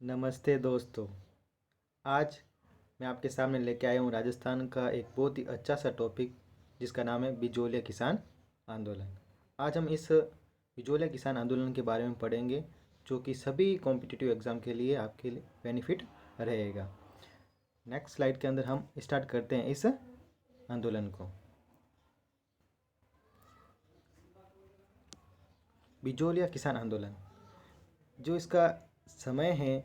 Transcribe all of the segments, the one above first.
नमस्ते दोस्तों। आज मैं आपके सामने लेके आया हूँ राजस्थान का एक बहुत ही अच्छा सा टॉपिक जिसका नाम है बिजोलिया किसान आंदोलन। आज हम इस बिजोलिया किसान आंदोलन के बारे में पढ़ेंगे जो कि सभी कॉम्पिटिटिव एग्ज़ाम के लिए आपके लिए बेनिफिट रहेगा। नेक्स्ट स्लाइड के अंदर हम स्टार्ट करते हैं इस आंदोलन को। बिजोलिया किसान आंदोलन जो इसका समय है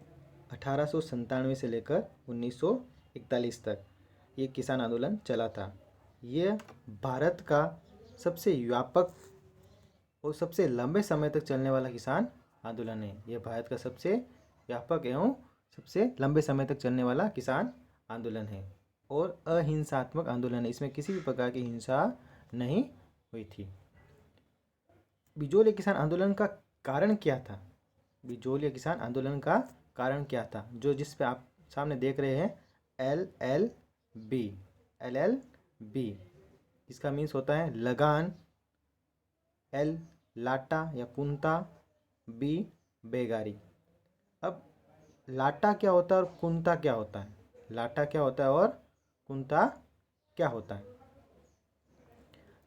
1897 से लेकर 1941 तक ये किसान आंदोलन चला था। यह भारत का सबसे व्यापक और सबसे लंबे समय तक चलने वाला किसान आंदोलन है। यह भारत का सबसे व्यापक एवं सबसे लंबे समय तक चलने वाला किसान आंदोलन है और अहिंसात्मक आंदोलन है। इसमें किसी भी प्रकार की हिंसा नहीं हुई थी। बिजोलिया किसान आंदोलन का कारण क्या था? बिजोलिया किसान आंदोलन का कारण क्या था? जो जिस पे आप सामने देख रहे हैं LLB। LLB इसका मीन्स होता है लगान, L लाटा या कुंता, B बेगारी। अब लाटा क्या होता है और कुंता क्या होता है? लाटा क्या होता है और कुंता क्या होता है?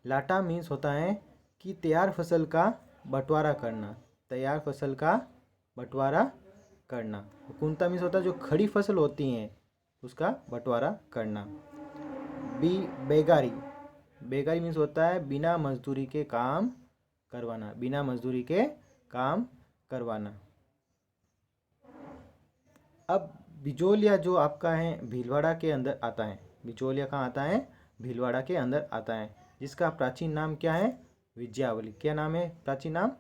लाटा मीन्स होता है कि तैयार फसल का बंटवारा करना, तैयार फसल का बंटवारा करना। कुंता मीन्स होता है जो खड़ी फसल होती हैं उसका बंटवारा करना। बी बेगारी, बेगारी मीन्स होता है बिना मजदूरी के काम करवाना, बिना मजदूरी के काम करवाना। अब बिजोलिया जो आपका है भीलवाड़ा के अंदर आता है। बिजोलिया कहाँ आता है? भीलवाड़ा के अंदर आता है, जिसका प्राचीन नाम क्या है? विजयावली। क्या नाम है प्राचीन नाम?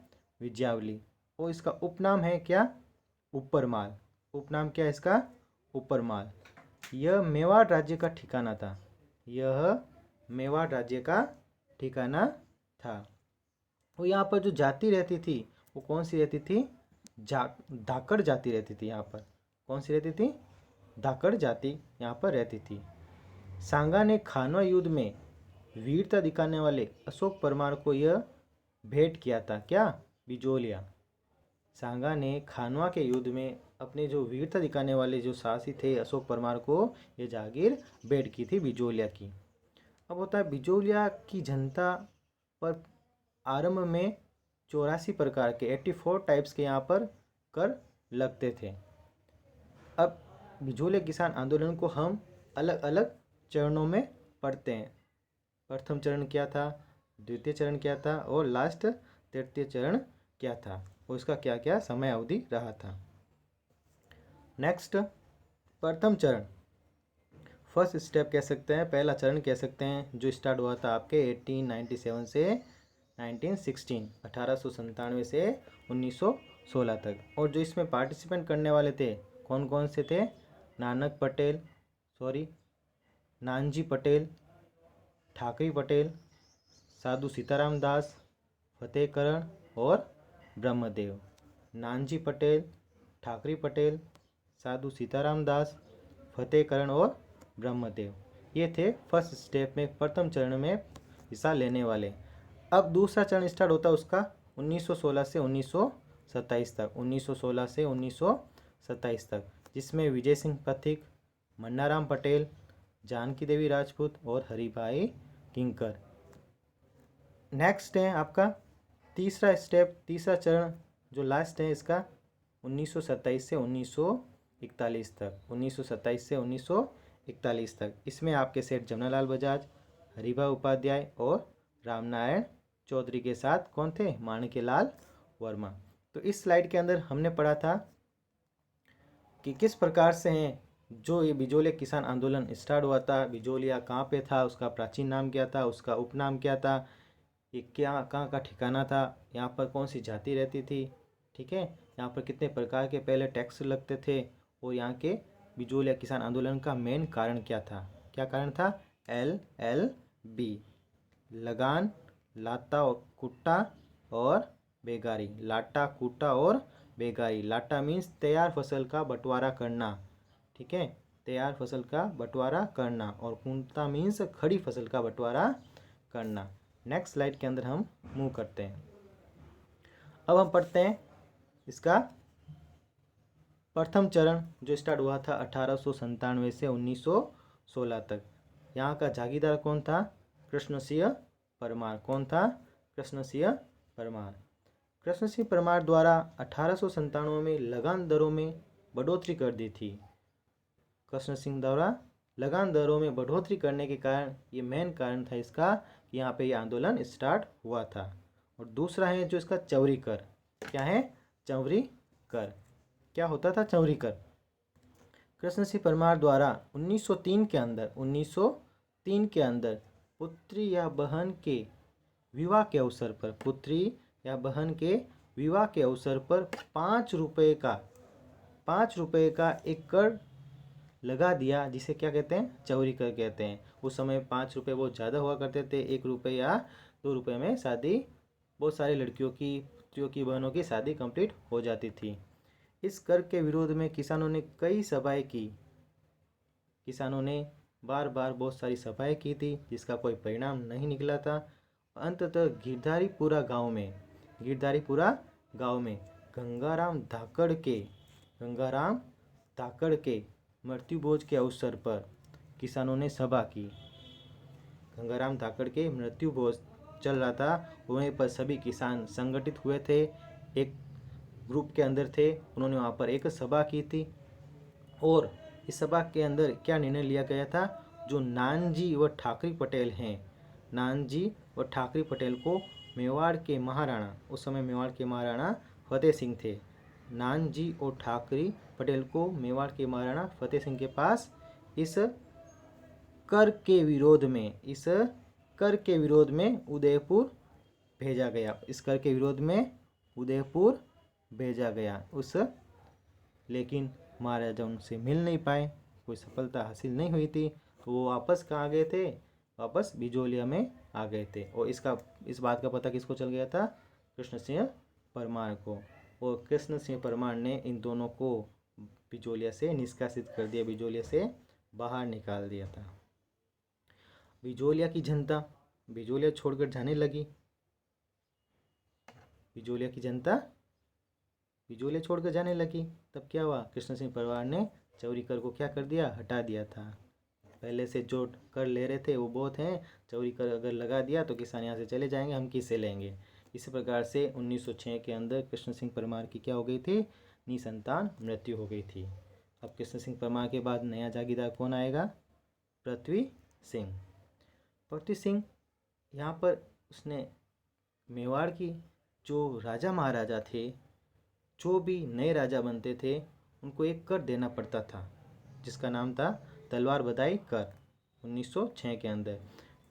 विजयावली। और इसका उपनाम है क्या? ऊपरमाल। उपनाम क्या है इसका? ऊपरमाल। यह मेवाड़ राज्य का ठिकाना था। यह मेवाड़ राज्य का ठिकाना था। और यहाँ पर जो जाति रहती थी वो कौन सी रहती थी? धाकड़ जाति रहती थी। यहाँ पर कौन सी रहती थी? धाकड़ जाति यहाँ पर रहती थी। सांगा ने खानवा युद्ध में वीरता दिखाने वाले अशोक परमार को यह भेंट किया था। क्या? बिजोलिया। सांगा ने खानवा के युद्ध में अपने जो वीरता दिखाने वाले जो साहसी थे अशोक परमार को यह जागीर भेंट की थी बिजोलिया की। अब होता है बिजोलिया की जनता पर आरंभ में 84 प्रकार के 84 टाइप्स के यहाँ पर कर लगते थे। अब बिजोलिया किसान आंदोलन को हम अलग अलग चरणों में पढ़ते हैं। प्रथम चरण क्या था, द्वितीय चरण क्या था और लास्ट तृतीय चरण क्या था और इसका क्या क्या समय अवधि रहा था। नेक्स्ट, प्रथम चरण, फर्स्ट स्टेप कह सकते हैं, पहला चरण कह सकते हैं, जो स्टार्ट हुआ था आपके 1897 से 1916, 1897 से 1916 तक। और जो इसमें पार्टिसिपेंट करने वाले थे कौन कौन से थे? नानजी पटेल, ठाकरी पटेल, साधु सीताराम दास, फतेहकरण और ब्रह्मदेव। नानजी पटेल, ठाकरी पटेल, साधु सीताराम दास, फतेहकरण और ब्रह्मदेव, ये थे फर्स्ट स्टेप में, प्रथम चरण में हिस्सा लेने वाले। अब दूसरा चरण स्टार्ट होता है उसका 1916 से 1927 तक, 1916 से 1927 तक, जिसमें विजय सिंह पथिक, मन्नाराम पटेल, जानकी देवी राजपूत और हरिभाई किंकर। नेक्स्ट है आपका तीसरा स्टेप, तीसरा चरण जो लास्ट है इसका 1927 से 1941 तक, 1927 से 1941 तक। इसमें आपके सेठ जमनालाल बजाज, हरिभाई उपाध्याय और रामनारायण चौधरी के साथ कौन थे? माणिक्यलाल वर्मा। तो इस स्लाइड के अंदर हमने पढ़ा था कि किस प्रकार से हैं जो ये बिजोलिया किसान आंदोलन स्टार्ट हुआ था, बिजोलिया कहाँ पे था, उसका प्राचीन नाम क्या था, उसका उपनाम क्या था, ये क्या कहाँ का ठिकाना था, यहाँ पर कौन सी जाति रहती थी, ठीक है, यहाँ पर कितने प्रकार के पहले टैक्स लगते थे, और यहाँ के बिजोलिया किसान आंदोलन का मेन कारण क्या था? क्या कारण था? LLB, लगान, लाता और कुट्टा और बेगारी। लाटा, कुट्टा और बेगारी। लाटा मीन्स तैयार फसल का बंटवारा करना, ठीक है, तैयार फसल का बंटवारा करना, और कुंता मीन्स खड़ी फसल का बंटवारा करना। नेक्स्ट स्लाइड के अंदर हम मूव करते हैं। अब हम पढ़ते हैं इसका प्रथम चरण जो स्टार्ट हुआ था 1897 से 1916 तक। यहाँ का जागीरदार कौन था? कृष्ण सिंह परमार। कौन था? कृष्ण सिंह परमार। कृष्ण सिंह परमार द्वारा 1897 में लगान दरों में बढ़ोतरी कर दी थी। कृष्ण सिंह द्वारा लगान दरों में बढ़ोतरी करने के कारण, ये मेन कारण था इसका कि यहाँ पे ये आंदोलन स्टार्ट हुआ था। और दूसरा है जो इसका चौरी कर। क्या है? चौरी कर। क्या होता था चौरी कर? कृष्ण सिंह परमार द्वारा 1903 के अंदर पुत्री या बहन के विवाह के अवसर पर, पुत्री या बहन के विवाह के अवसर पर 5 रुपये का एक कर लगा दिया, जिसे क्या कहते हैं? चौरी कर कहते हैं। उस समय 5 रुपये बहुत ज़्यादा हुआ करते थे। 1 रुपये या 2 रुपये में शादी, बहुत सारी लड़कियों की, पुत्रियों की, बहनों की शादी कंप्लीट हो जाती थी। इस कर के विरोध में किसानों ने कई सभाएं की। किसानों ने बार बार बहुत सारी सभाएं की थी, जिसका कोई परिणाम नहीं निकला था। अंततः गिरधारीपुरा गांव में गंगाराम धाकड़ के मृत्यु भोज के अवसर पर किसानों ने सभा की। गंगाराम धाकड़ के मृत्यु भोज चल रहा था, वहीं पर सभी किसान संगठित हुए थे, एक ग्रुप के अंदर थे। उन्होंने वहाँ पर एक सभा की थी और इस सभा के अंदर क्या निर्णय लिया गया था? जो नानजी व ठाकरी पटेल हैं, नानजी व ठाकरी पटेल को मेवाड़ के महाराणा, उस समय मेवाड़ के महाराणा फतेह सिंह थे, नानजी और ठाकरी पटेल को मेवाड़ के महाराणा फतेह सिंह के पास इस कर के विरोध में उदयपुर भेजा गया। इस कर के विरोध में उदयपुर भेजा गया। लेकिन महाराजा उनसे मिल नहीं पाए, कोई सफलता हासिल नहीं हुई थी, तो वो वापस कहाँ गए थे? वापस बिजोलिया में आ गए थे। और इस बात का पता किसको चल गया था? कृष्ण सिंह परमार को। और कृष्ण सिंह परमार ने इन दोनों को बिजोलिया से निष्कासित कर दिया, बिजोलिया से बाहर निकाल दिया था। बिजोलिया की जनता बिजोलिया छोड़कर जाने लगी। बिजोलिया की जनता बिजोलिया छोड़कर जाने लगी। तब क्या हुआ? कृष्ण सिंह परमार ने चौरी कर को क्या कर दिया? हटा दिया था। पहले से जो कर ले रहे थे वो बहुत हैं, चौरी कर अगर लगा दिया तो किसान यहाँ से चले जाएंगे, हम किससे लेंगे? इसी प्रकार से 1906 के अंदर कृष्ण सिंह परमार की क्या हो गई थी? निसंतान मृत्यु हो गई थी। अब कृष्ण सिंह परमार के बाद नया जागीरदार कौन आएगा? पृथ्वी सिंह। यहाँ पर उसने मेवाड़ की जो राजा महाराजा थे, जो भी नए राजा बनते थे, उनको एक कर देना पड़ता था, जिसका नाम था तलवार बधाई कर। 1906 के अंदर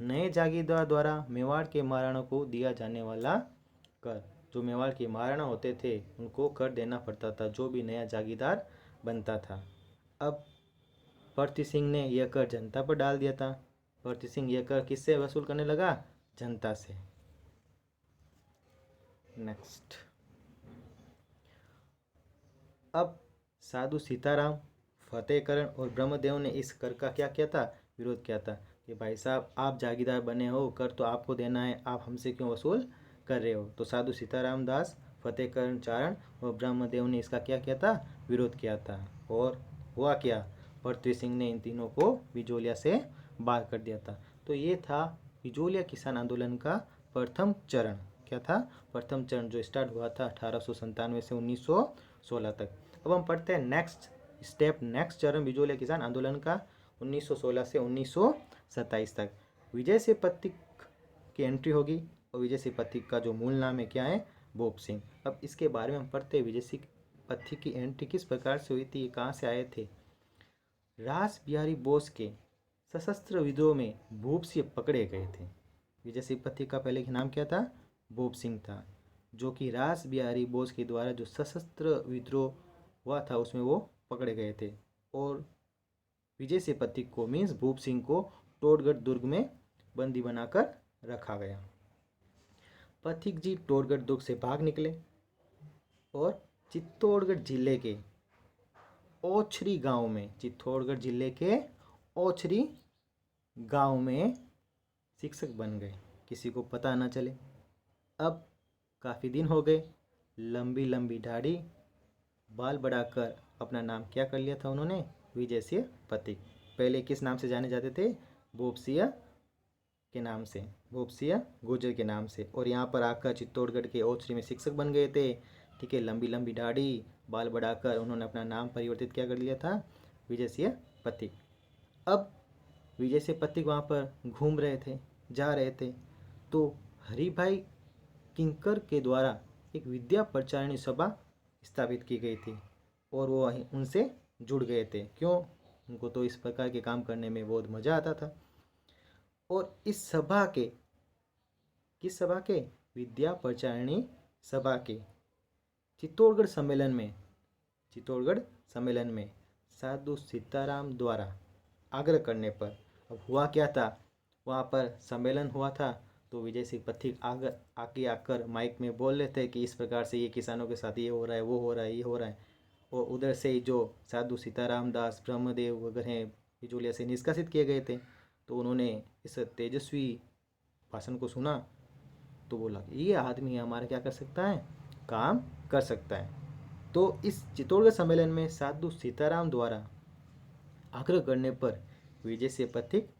नए जागीरदार द्वारा मेवाड़ के महाराणा को दिया जाने वाला कर, जो मेवाड़ के महाराणा होते थे उनको कर देना पड़ता था, जो भी नया जागीरदार बनता था। अब पृथ्वी सिंह ने यह कर जनता पर डाल दिया था। पृथ्वी सिंह यह कर किससे वसूल करने लगा? जनता से। नेक्स्ट, अब साधु सीताराम, फतेहकरण और ब्रह्मदेव ने इस कर का क्या किया था? विरोध किया था कि भाई साहब, आप जागीरदार बने हो, कर तो आपको देना है, आप हमसे क्यों वसूल कर रहे हो? तो साधु सीताराम दास, फतेहकरण चारण और ब्रह्मदेव ने इसका क्या किया था? विरोध किया था। और हुआ क्या? पृथ्वी सिंह ने इन तीनों को बिजोलिया से बाहर कर दिया था। तो ये था बिजोलिया किसान आंदोलन का प्रथम चरण। क्या था? प्रथम चरण, जो स्टार्ट हुआ था 1897 से 1916 तक। अब हम पढ़ते हैं नेक्स्ट स्टेप, नेक्स्ट चरण बिजोलिया किसान आंदोलन का 1916 से 1927 तक। विजय सिंह पथिक की एंट्री होगी, और विजय सिंह पथिक का जो मूल नाम है क्या है? भूप सिंह। अब इसके बारे में हम पढ़ते हैं, विजय सिंह पथिक की एंट्री किस प्रकार से हुई थी, कहाँ से आए थे? रास बिहारी बोस के सशस्त्र विद्रोह में भूप सिंह पकड़े गए थे। विजय सिंह पथिक का पहले नाम क्या था? भूप सिंह था, जो कि रास बिहारी बोस के द्वारा जो सशस्त्र विद्रोह हुआ था उसमें वो पकड़े गए थे। और विजय सिंह पथिक को मीन्स भूप सिंह को टोडगढ़ दुर्ग में बंदी बनाकर रखा गया। पथिक जी टोडगढ़ दुर्ग से भाग निकले और चित्तौड़गढ़ जिले के ओछरी गांव में, चित्तौड़गढ़ जिले के ओछरी गांव में शिक्षक बन गए, किसी को पता ना चले। अब काफ़ी दिन हो गए, लंबी लंबी दाढ़ी, बाल बढ़ाकर अपना नाम क्या कर लिया था उन्होंने, विजय सिंह पथिक। पहले किस नाम से जाने जाते थे, भूपसिंह के नाम से, भूपसिंह गुर्जर के नाम से। और यहाँ पर आकर चित्तौड़गढ़ के ओछरी में शिक्षक बन गए थे। ठीक है, लंबी लंबी दाढ़ी, बाल बढ़ाकर उन्होंने अपना नाम परिवर्तित क्या कर लिया था, विजय सिंह पथिक। अब विजय सिंह पथिक वहाँ पर घूम रहे थे, जा रहे थे, तो हरिभाई किंकर के द्वारा एक विद्या प्रचारिणी सभा स्थापित की गई थी और वो वहीं उनसे जुड़ गए थे। क्यों, उनको तो इस प्रकार के काम करने में बहुत मज़ा आता था। और इस सभा के, किस सभा के, विद्या प्रचारिणी सभा के चित्तौड़गढ़ सम्मेलन में साधु सीताराम द्वारा आग्रह करने पर, अब हुआ क्या था, वहाँ पर सम्मेलन हुआ था तो विजय सिंह पथिक आगे आकर माइक में बोल रहे थे कि इस प्रकार से ये किसानों के साथ ये हो रहा है, वो हो रहा है, ये हो रहा है। और उधर से ही जो साधु सीताराम दास, ब्रह्मदेव वगैरह बिजोलिया से निष्कासित किए गए थे, तो उन्होंने इस तेजस्वी भाषण को सुना तो बोला कि ये आदमी हमारा क्या कर सकता है, काम कर सकता है। तो इस चित्तौड़गढ़ सम्मेलन में साधु सीताराम द्वारा आग्रह करने पर विजय सिंह पथिक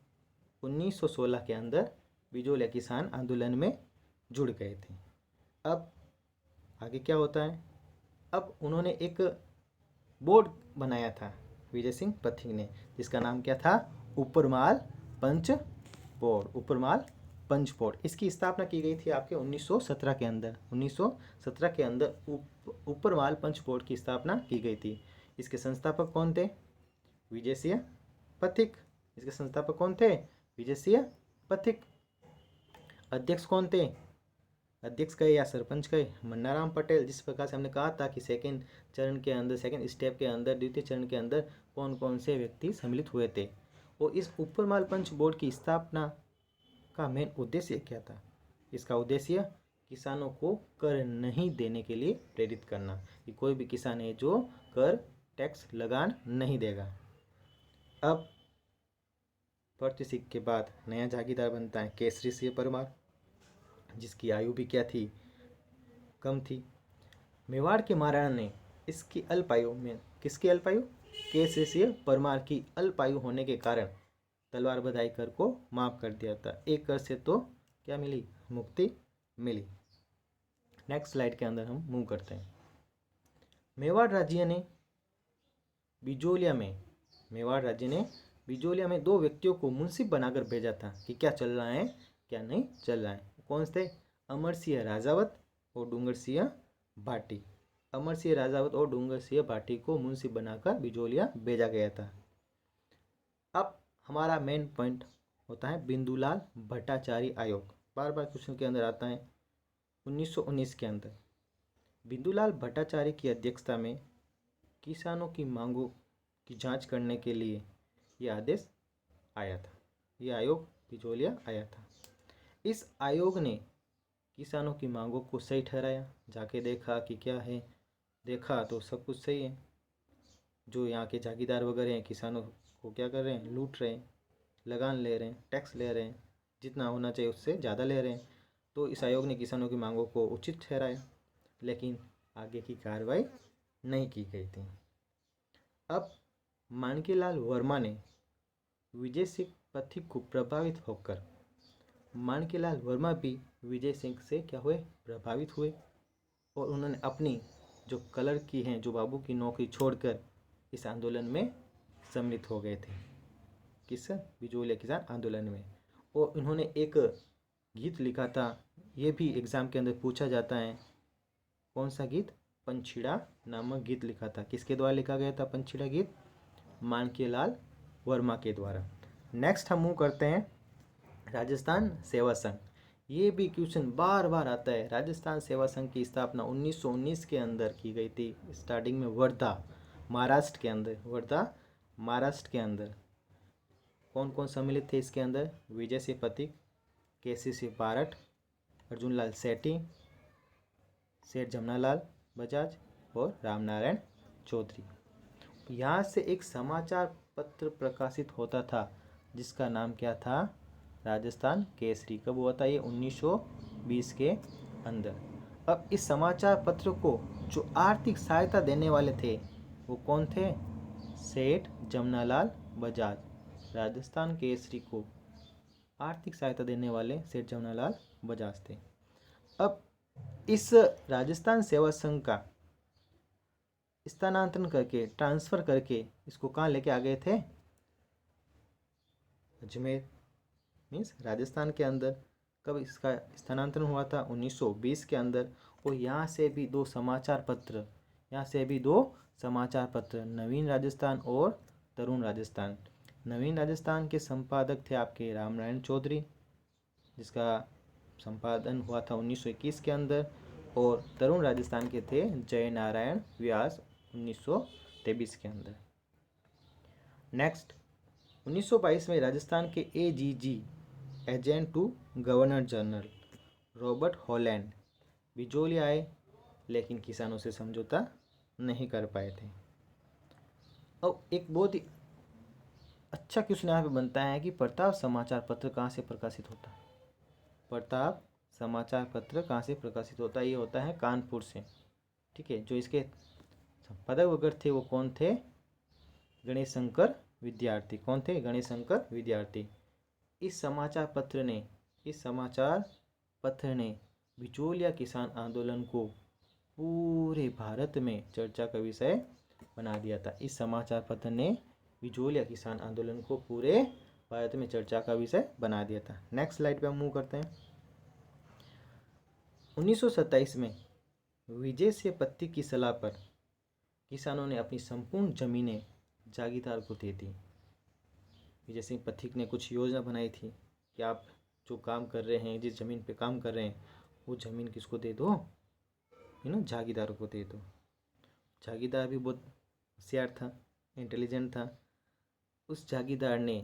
1916 के अंदर बिजोलिया किसान आंदोलन में जुड़ गए थे। अब आगे क्या होता है, अब उन्होंने एक बोर्ड बनाया था विजय सिंह पथिक ने, जिसका नाम क्या था, उपरमाल पंच बोर्ड, उपरमाल पंच बोर्ड। इसकी स्थापना की गई थी आपके 1917 के अंदर, 1917 के अंदर उपरमाल पंच बोर्ड की स्थापना की गई थी। इसके संस्थापक कौन थे, विजय सिंह पथिक। इसके संस्थापक कौन थे, विजय सिंह पथिक। अध्यक्ष कौन थे, अध्यक्ष कहे या सरपंच कहे, मन्नाराम पटेल। जिस प्रकार से हमने कहा था कि सेकंड चरण के अंदर, सेकंड स्टेप के अंदर, द्वितीय चरण के अंदर कौन कौन से व्यक्ति सम्मिलित हुए थे। और इस उपरमाल पंच बोर्ड की स्थापना का मेन उद्देश्य क्या था, इसका उद्देश्य किसानों को कर नहीं देने के लिए प्रेरित करना, कि कोई भी किसान है जो कर टैक्स लगान नहीं देगा। अब भर्ती सिंह के बाद नया जागीरदार बनता है केसरी सिंह परमार, जिसकी आयु भी क्या थी, कम थी। मेवाड़ के महाराणा ने इसकी अल्पायु में, किसकी अल्पायु, केसरी सिंह परमार की अल्पायु होने के कारण तलवार बधाई कर को माफ कर दिया था। एक कर से तो क्या मिली, मुक्ति मिली। नेक्स्ट स्लाइड के अंदर हम मूव करते हैं। मेवाड़ राज्य ने बिजोलिया में दो व्यक्तियों को मुंसिफ बनाकर भेजा था कि क्या चल रहा है, क्या नहीं चल रहा है। कौन थे, अमर सिंह राजावत और डूंगर सिंह भाटी। अमर सिंह राजावत और डूंगर सिंह भाटी को मुंसिफ बनाकर बिजोलिया भेजा गया था। अब हमारा मेन पॉइंट होता है बिंदुलाल भट्टाचार्य आयोग। बार बार क्वेश्चन के अंदर आता है। 1919 के अंदर बिंदुलाल भट्टाचार्य की अध्यक्षता में किसानों की मांगों की जांच करने के लिए यह आदेश आया था, यह आयोग बिजोलिया आया था। इस आयोग ने किसानों की मांगों को सही ठहराया, जाके देखा कि क्या है, देखा तो सब कुछ सही है। जो यहाँ के जागीरदार वगैरह हैं किसानों को क्या कर रहे हैं, लूट रहे हैं, लगान ले रहे हैं, टैक्स ले रहे हैं, जितना होना चाहिए उससे ज़्यादा ले रहे हैं। तो इस आयोग ने किसानों की मांगों को उचित ठहराया, लेकिन आगे की कार्रवाई नहीं की गई थी। अब माणकेलाल वर्मा ने विजय सिंह पथिक को प्रभावित होकर, माणकेलाल वर्मा भी विजय सिंह से क्या हुए, प्रभावित हुए, और उन्होंने अपनी जो कलर की हैं, जो बाबू की नौकरी छोड़कर इस आंदोलन में सम्मिलित हो गए थे। किस, बिजोलिया किसान आंदोलन में। और उन्होंने एक गीत लिखा था, ये भी एग्ज़ाम के अंदर पूछा जाता है। कौन सा गीत, पंछीड़ा नामक गीत लिखा था। किसके द्वारा लिखा गया था पंछीड़ा गीत, माणकेलाल वर्मा के द्वारा। नेक्स्ट हम मूव करते हैं राजस्थान सेवा संघ। ये भी क्वेश्चन बार बार आता है। राजस्थान सेवा संघ की स्थापना 1919 के अंदर की गई थी। स्टार्टिंग में वर्धा महाराष्ट्र के अंदर, वर्धा महाराष्ट्र के अंदर। कौन कौन सम्मिलित थे इसके अंदर, विजय सिंह पथिक, केसी सिंह बारठ, अर्जुन लाल सेठी, सेठ जमनालाल बजाज और रामनारायण चौधरी। यहाँ से एक समाचार पत्र प्रकाशित होता था जिसका नाम क्या था, राजस्थान केसरी। कब हुआ था ये, 1920 के अंदर। अब इस समाचार पत्र को जो आर्थिक सहायता देने वाले थे वो कौन थे? सेठ जमनालाल बजाज। राजस्थान केसरी को आर्थिक सहायता देने वाले सेठ जमनालाल बजाज थे। अब इस राजस्थान सेवा संघ का स्थानांतरण करके, ट्रांसफर करके इसको कहाँ लेके आ गए थे? अजमेर, मीन्स राजस्थान के अंदर। कब इसका स्थानांतरण हुआ था? 1920 के अंदर। और यहाँ से भी दो समाचार पत्र, नवीन राजस्थान और तरुण राजस्थान। नवीन राजस्थान के संपादक थे आपके रामनारायण चौधरी, जिसका संपादन हुआ था 1921 के अंदर। और तरुण राजस्थान के थे जय नारायण व्यास 1923 के अंदर। नेक्स्ट, 1922 में राजस्थान के AGG, agent to governor general, Robert Holland Bijoli आए, लेकिन किसानों से समझौता नहीं कर पाए थे। अब एक बहुत ही अच्छा क्वेश्चन यहाँ पे बनता है कि प्रताप समाचार पत्र कहाँ से प्रकाशित होता है? प्रताप समाचार पत्र कहाँ से प्रकाशित होता है? ये होता है कानपुर से। ठीक है, जो इसके संपादक वगैरह थे वो कौन थे? गणेश शंकर विद्यार्थी। कौन थे? गणेश शंकर विद्यार्थी। इस समाचार पत्र ने बिचौलिया किसान आंदोलन को पूरे भारत में चर्चा का विषय बना दिया था। इस समाचार पत्र ने बिचौलिया किसान आंदोलन को पूरे भारत में चर्चा का विषय बना दिया था। नेक्स्ट स्लाइड पे हम मूव करते हैं। 1927 में विजय सिंह पत्तिक की सलाह पर किसानों ने अपनी संपूर्ण जमीनें जागीरदार को दे दी। विजय सिंह पत्तिक ने कुछ योजना बनाई थी कि आप जो काम कर रहे हैं, जिस जमीन पे काम कर रहे हैं, वो जमीन किसको दे दो? जागीरदारों को दे दो। जागीरदार भी बहुत होशियार था, इंटेलिजेंट था। उस जागीरदार ने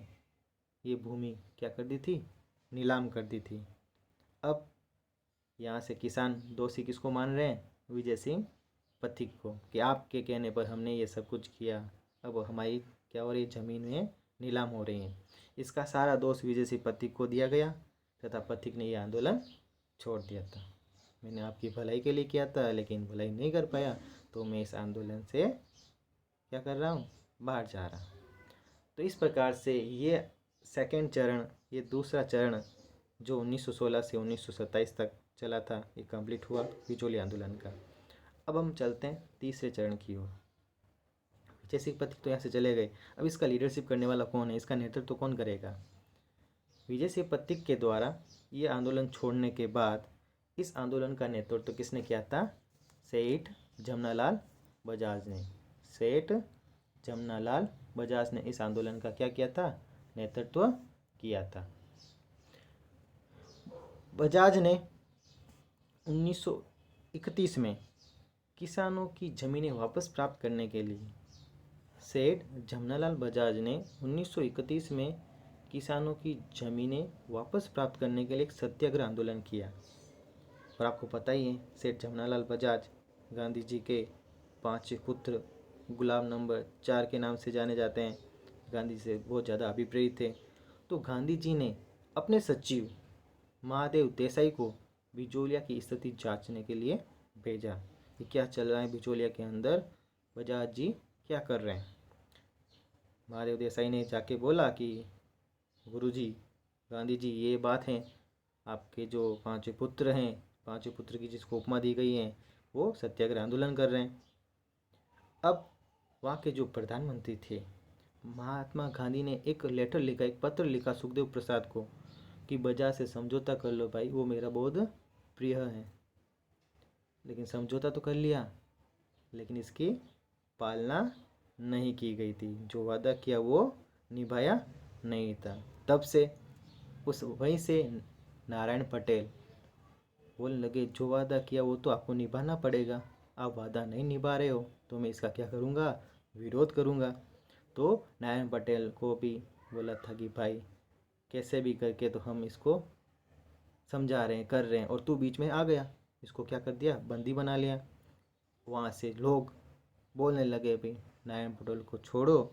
ये भूमि क्या कर दी थी? नीलाम कर दी थी। अब यहाँ से किसान दोषी किसको मान रहे हैं? विजय सिंह पथिक को, कि आपके कहने पर हमने ये सब कुछ किया, अब हमारी क्या हो रही, ज़मीन में नीलाम हो रही है। इसका सारा दोष विजय सिंह पथिक को दिया गया तथा पथिक ने यह आंदोलन छोड़ दिया था। मैंने आपकी भलाई के लिए किया था, लेकिन भलाई नहीं कर पाया, तो मैं इस आंदोलन से क्या कर रहा हूँ? बाहर जा रहा। तो इस प्रकार से ये सेकेंड चरण, ये दूसरा चरण जो 1916 से 1927 तक चला था, ये कंप्लीट हुआ बिचौलिया आंदोलन का। अब हम चलते हैं तीसरे चरण की ओर। विजय सिंह पथिक तो यहाँ से चले गए। अब इसका लीडरशिप करने वाला कौन है? इसका नेतृत्व तो कौन करेगा? विजय सिंह पथिक के द्वारा ये आंदोलन छोड़ने के बाद इस आंदोलन का नेतृत्व किसने किया था? सेठ जमनालाल बजाज ने। सेठ जमनालाल बजाज ने इस आंदोलन का क्या किया था? नेतृत्व किया था। बजाज ने 1931 में किसानों की ज़मीनें वापस प्राप्त करने के लिए, सेठ जमनालाल बजाज ने 1931 में किसानों की ज़मीनें वापस प्राप्त करने के लिए एक सत्याग्रह आंदोलन किया। और आपको पता ही है, सेठ जमनालाल बजाज गांधी जी के 5 पुत्र, गुलाम नंबर 4 के नाम से जाने जाते हैं। गांधी जी से बहुत ज़्यादा अभिप्रेरित थे। तो गांधी जी ने अपने सचिव महादेव देसाई को बिचौलिया की स्थिति जांचने के लिए भेजा कि क्या चल रहा है बिचौलिया के अंदर, बजाज जी क्या कर रहे हैं। महादेव देसाई ने जाके बोला कि गुरुजी, गांधी जी ये बात है, आपके जो 5 पुत्र हैं, 5 पुत्र की जिसको उपमा दी गई है, वो सत्याग्रह आंदोलन कर रहे हैं। अब वहाँ के जो प्रधानमंत्री थे, महात्मा गांधी ने एक लेटर लिखा, एक पत्र लिखा सुखदेव प्रसाद को कि बजाज से समझौता कर लो भाई, वो मेरा बहुत प्रिय है। लेकिन समझौता तो कर लिया, लेकिन इसकी पालना नहीं की गई थी। जो वादा किया वो निभाया नहीं था। तब से वहीं से नारायण पटेल बोलने लगे, जो वादा किया वो तो आपको निभाना पड़ेगा, आप वादा नहीं निभा रहे हो तो मैं इसका क्या करूँगा? विरोध करूँगा। तो नारायण पटेल को भी बोला था कि भाई कैसे भी करके तो हम इसको समझा रहे हैं, कर रहे हैं, और तू बीच में आ गया, इसको क्या कर दिया? बंदी बना लिया। वहाँ से लोग बोलने लगे, भाई नारायण पटेल को छोड़ो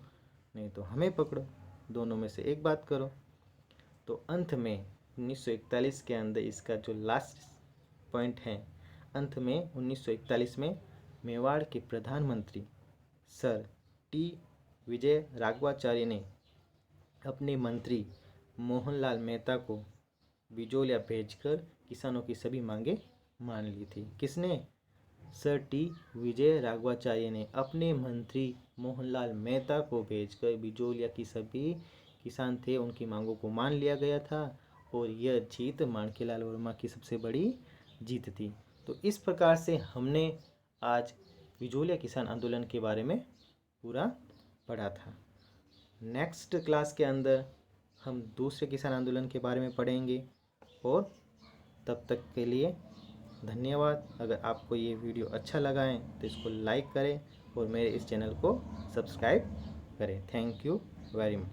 नहीं तो हमें पकड़ो, दोनों में से एक बात करो। तो अंत में 1941 के अंदर इसका जो लास्ट पॉइंट है, अंत में 1941 में मेवाड़ के प्रधानमंत्री सर टी विजय राघवाचार्य ने अपने मंत्री मोहनलाल मेहता को बिजोलिया भेजकर किसानों की सभी मांगे मान ली थी। किसने? सर टी विजय राघवाचार्य ने अपने मंत्री मोहनलाल मेहता को भेजकर बिजोलिया की सभी किसान थे उनकी मांगों को मान लिया गया था और यह जीत माणिक्यलाल वर्मा की सबसे बड़ी जीत थी। तो इस प्रकार से हमने आज बिजोलिया किसान आंदोलन के बारे में पूरा पढ़ा था। नेक्स्ट क्लास के अंदर हम दूसरे किसान आंदोलन के बारे में पढ़ेंगे और तब तक के लिए धन्यवाद। अगर आपको ये वीडियो अच्छा लगा है तो इसको लाइक करें और मेरे इस चैनल को सब्सक्राइब करें। Thank you very much.